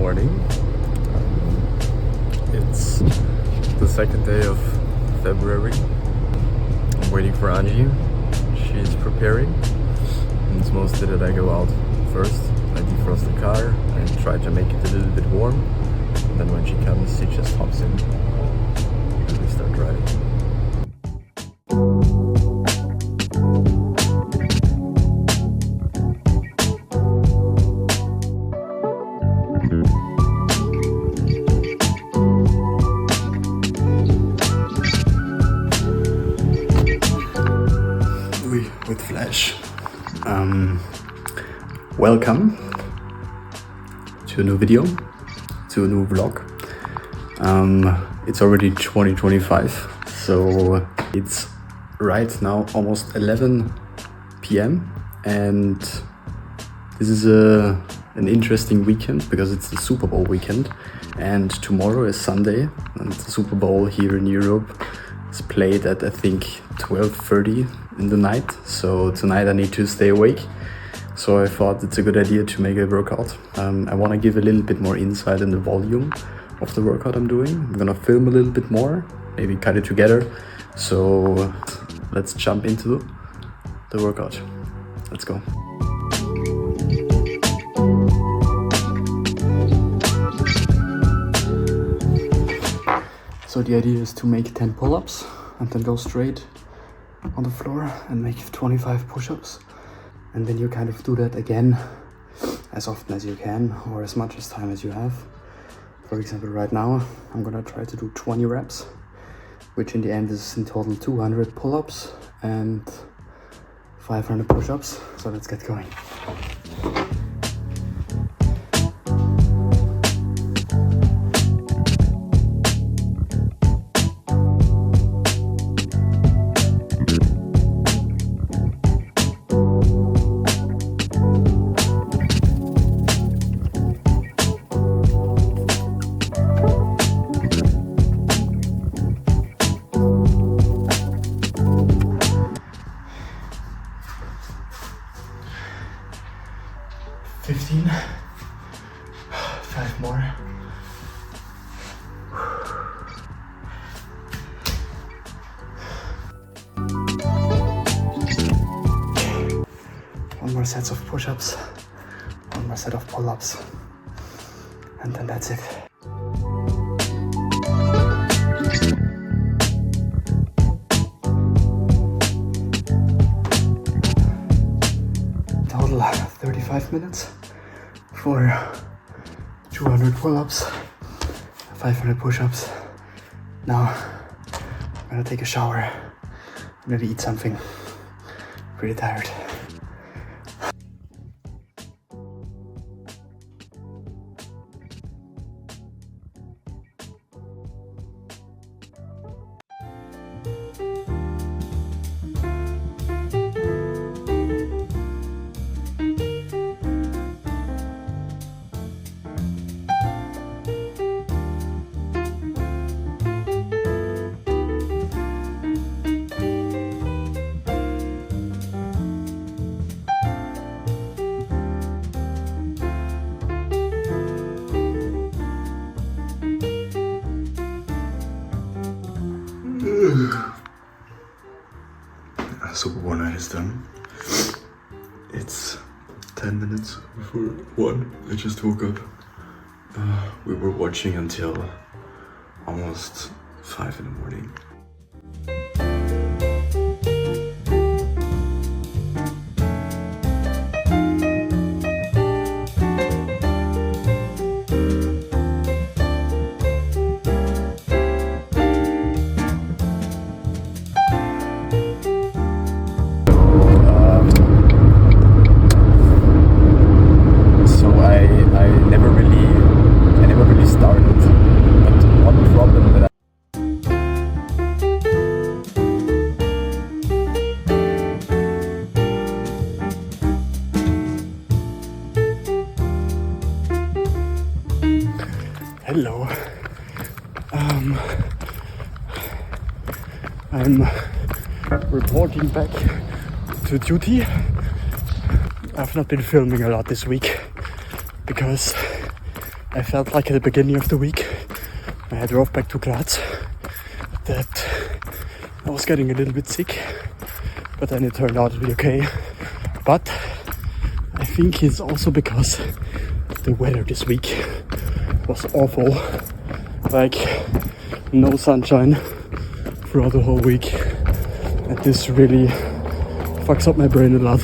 morning. It's the second day of February. I'm waiting for Angie. She's preparing. And it's mostly that I go out first. I defrost the car and try to make it a little bit warm. And then when she comes, she just hops in and we start riding. With Flash. Welcome to a new video, to a new vlog. It's already 2025, so it's right now almost 11 p.m. and this is an interesting weekend because it's the Super Bowl weekend, and tomorrow is Sunday, and the Super Bowl here in Europe is played at I think 12:30 in the night. So tonight I need to stay awake. So I thought it's a good idea to make a workout. I want to give a little bit more insight in the volume of the workout I'm doing. I'm gonna film a little bit more, maybe cut it together. So let's jump into the workout. Let's go. So the idea is to make 10 pull-ups and then go straight on the floor and make 25 push-ups, and then you kind of do that again as often as you can or as much as time as you have. For example, right now I'm gonna try to do 20 reps, which in the end is in total 200 pull-ups and 500 push-ups. So let's get going. Five more. One more set of push-ups, one more set of pull-ups, and then that's it. Total 35 minutes for 200 pull-ups, 500 push-ups. Now I'm gonna take a shower, maybe eat something. Pretty tired. Super Bowl night is done. It's 10 minutes before 1. I just woke up. We were watching until almost 5 in the morning. I never really started, but one problem that Hello. I'm reporting back to duty. I've not been filming a lot this week because I felt like at the beginning of the week when I drove back to Graz that I was getting a little bit sick, but then it turned out to be okay. But I think it's also because the weather this week was awful, like no sunshine throughout the whole week, and this really fucks up my brain a lot.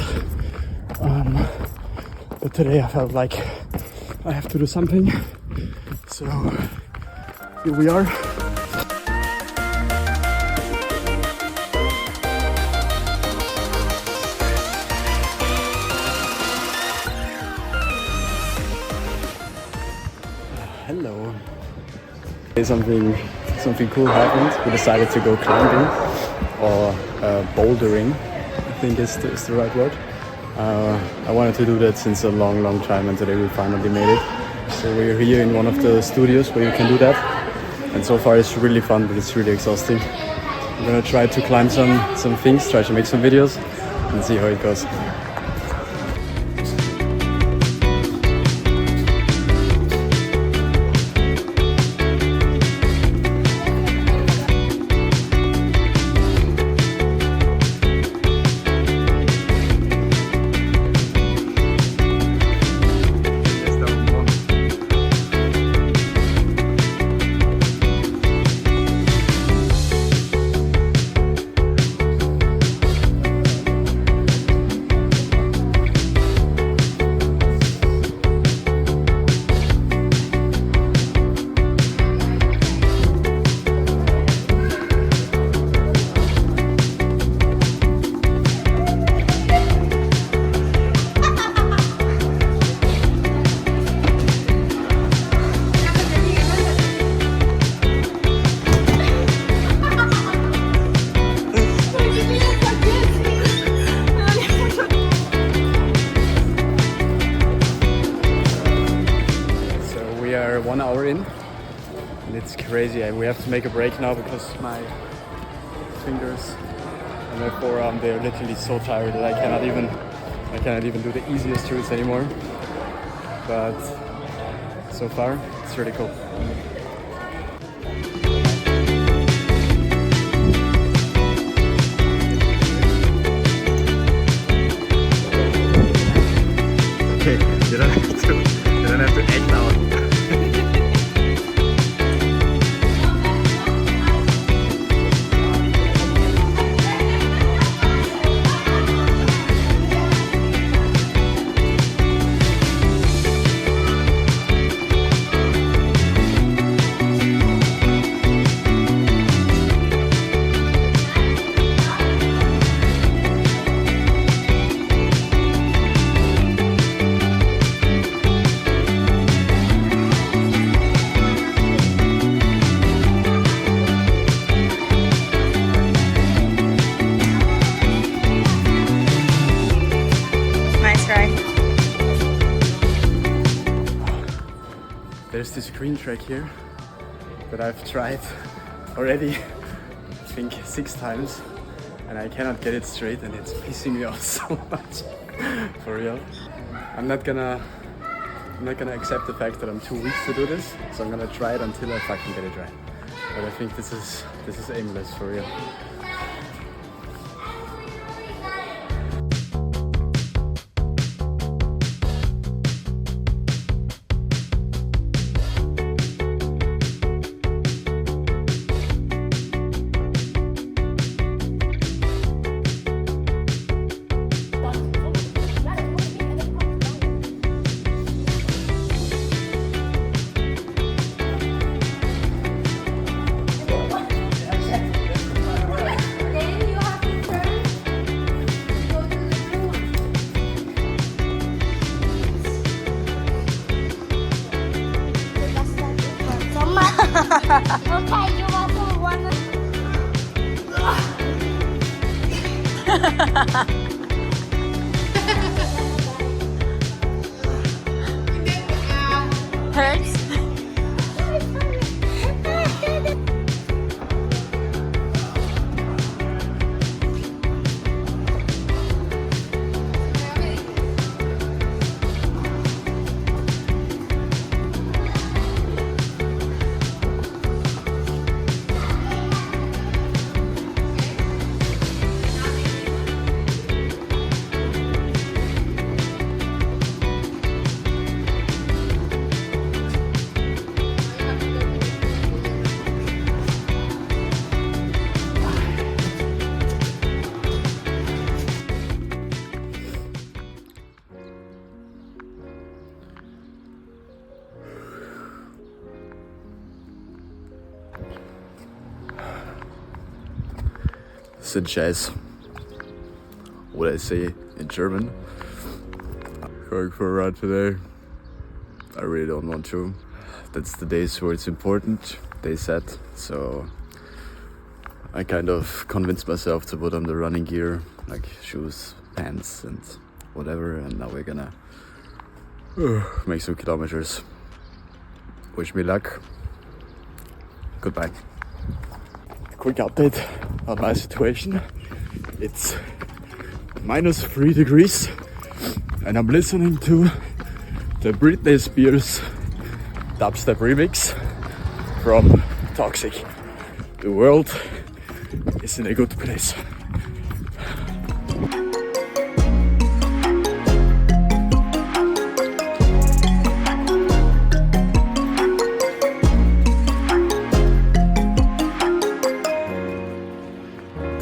But today I felt like I have to do something, so here we are. Hello. Something cool happened. We decided to go climbing or bouldering, I think is the right word. I wanted to do that since a long time, and today we finally made it. So we're here in one of the studios where you can do that, and so far it's really fun, but it's really exhausting. I'm gonna try to climb some things, try to make some videos and see how it goes. We are 1 hour in, and it's crazy. We have to make a break now because my fingers and my forearm, they're literally so tired that I cannot even do the easiest routes anymore. But so far, it's really cool. Okay, you don't have to act out. There's this green track here that I've tried already, I think 6 times, and I cannot get it straight, and it's pissing me off so much. For real. I'm not gonna accept the fact that I'm too weak to do this, so I'm gonna try it until I fucking get it right. But I think this is aimless, for real. Okay, you also wanna. Hurts? sind Jazz. What I say in German. Going for a run today. I really don't want to. That's the days where it's important, they said. So I kind of convinced myself to put on the running gear, like shoes, pants and whatever. And now we're gonna make some kilometers. Wish me luck. Goodbye. Quick update on my situation. It's -3 degrees and I'm listening to the Britney Spears dubstep remix from Toxic. The world is in a good place.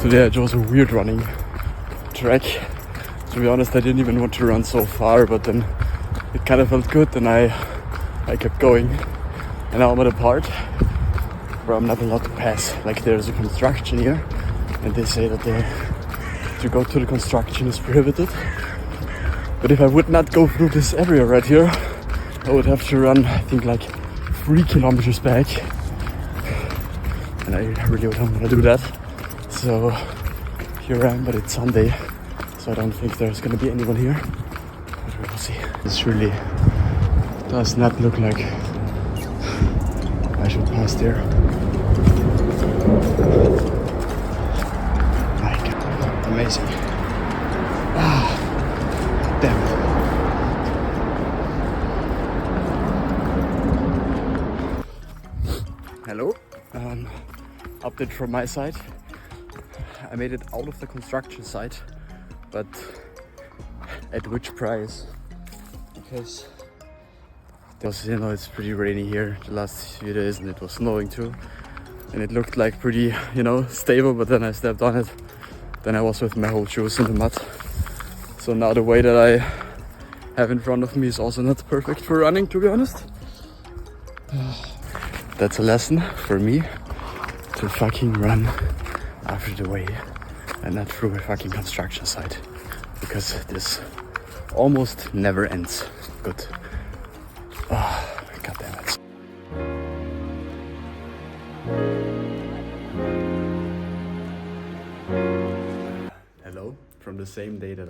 Today I chose a weird running track. To be honest, I didn't even want to run so far, but then it kind of felt good and I kept going. And now I'm at a part where I'm not allowed to pass. Like there's a construction here and they say that to go to the construction is prohibited. But if I would not go through this area right here, I would have to run, I think, like 3 kilometers back. And I really don't want to do that. So here I am, but it's Sunday, so I don't think there's gonna be anyone here. But we will see. This really does not look like I should pass there. Like, amazing. Damn it. Hello. Update from my side. I made it out of the construction site, but at which price? Because it's pretty rainy here the last few days and it was snowing too. And it looked like pretty, stable, but then I stepped on it. Then I was with my whole shoes in the mud. So now the way that I have in front of me is also not perfect for running, to be honest. That's a lesson for me to fucking run after the way and not through a fucking construction site, because this almost never ends good. God damn it. Hello, from the same day that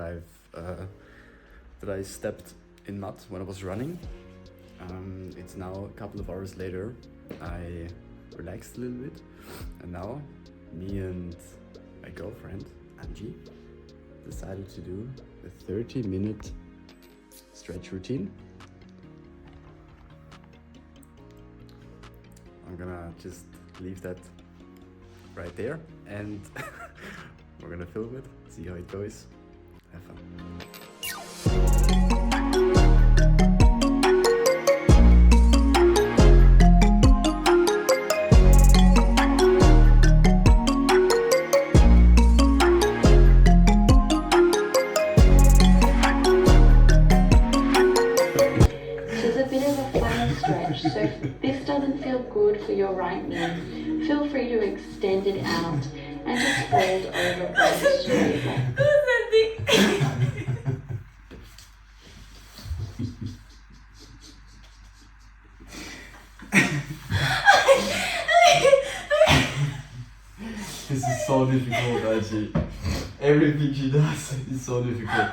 I stepped in mud when I was running. It's now a couple of hours later. I relaxed a little bit and now me and my girlfriend, Angie, decided to do a 30-minute stretch routine. I'm gonna just leave that right there and we're gonna film it, see how it goes. Have fun. So if this doesn't feel good for your right knee, feel free to extend it out and just fold over very straight. This is so difficult, Archie. Everything she does is so difficult.